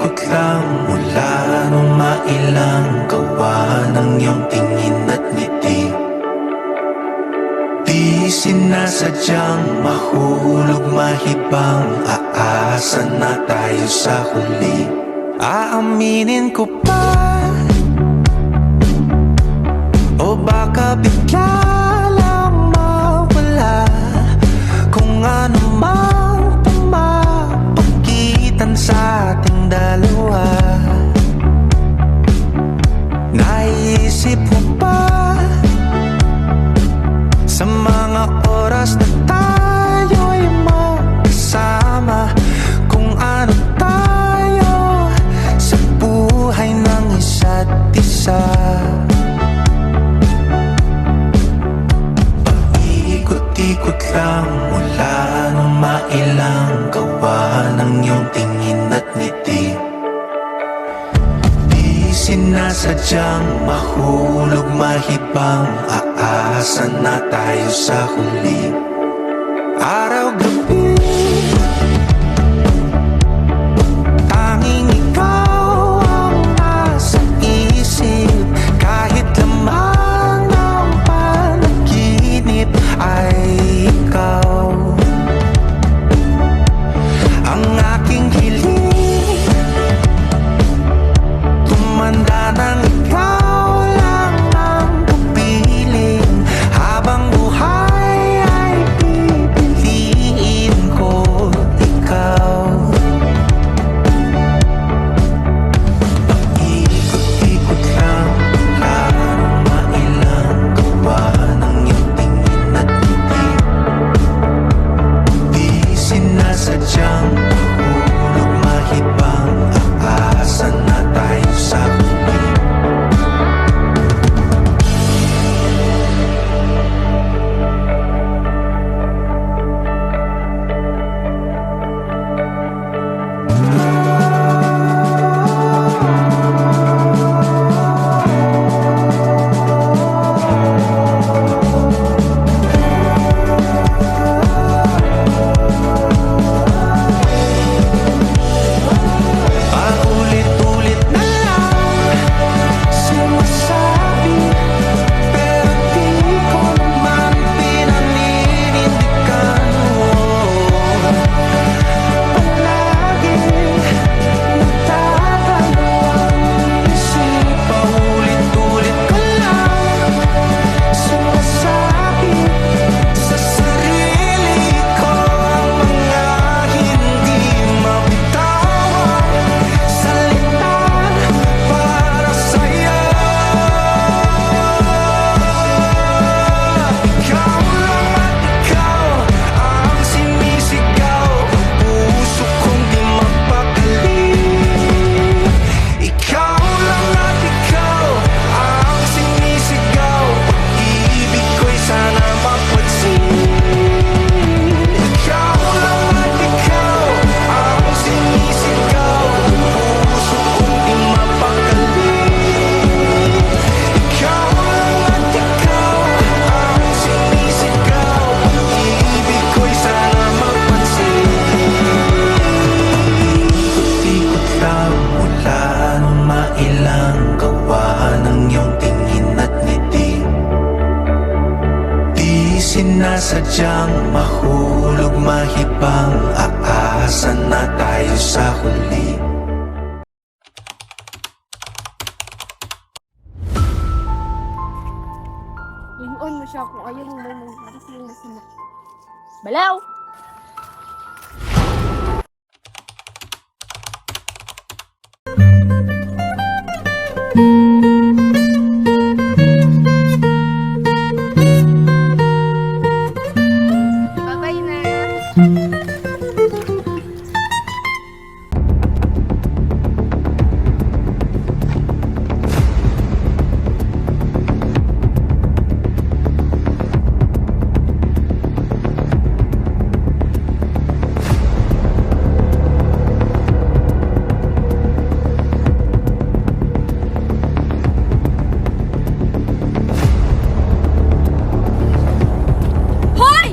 ikot-ikot lang mula nung mailang gawa ng iyong tingin at ngiti. Di sinasadyang mahulog mahibang, aasa na tayo sa huli. Aaminin ko pa, o baka bigla lang mawala kung ano mang pumapagitan sa ating dalawa. Naisip mo ba sa mga oras na tayo'y magkasama, kung ano tayo sa buhay ng isa't isa? Paikot-ikot lang mula nung mailang gawa ng iyong tingin at ngiti. Di sinasadyang mahulog mahibang, aasa na tayo sa huli. Araw-gabi tanging ikaw ang nasa isip, kahit lamang ang panaginip ay ikaw. Ang aking hiling tumanda ng ikaw lang ang pupiling, habang buhay ay pipiliin ko ikaw. Paikot-ikot lang mula nung mailang gawa ng iyong tingin at ngiti. Di sinasadyang mahulog mahibang, aasa na tayo sa huli. Paulit-ulit na lang sinasabi, pero di ko naman pinaninindigan mo. Palagi nagdadalawang isip, paulit-ulit ko lang sinasabi sa sarili ko ang mga hindi mabitawang salita para sa'yo. Ikaw lang at ikaw ang sinisigaw, ang puso kong di mapakali. Ikaw lang at ikaw ang sinisigaw, pag-ibig ko'y sana mapansin. Ikaw lang at ikaw ang sinisigaw, ang puso kong di mapakali. Ikaw lang at ikaw ang sinisigaw, pag-ibig ko'y sana mapansin. Ikot-ikot lang mula nung mailang gawa ng iyong tingin at ngiti. Di sinasadyang mahulog mahibang, aasa na tayo sa huli. Iyon mo siya kung ayaw mo magparas ng masama. Balaw! Bye-bye na! Hoy!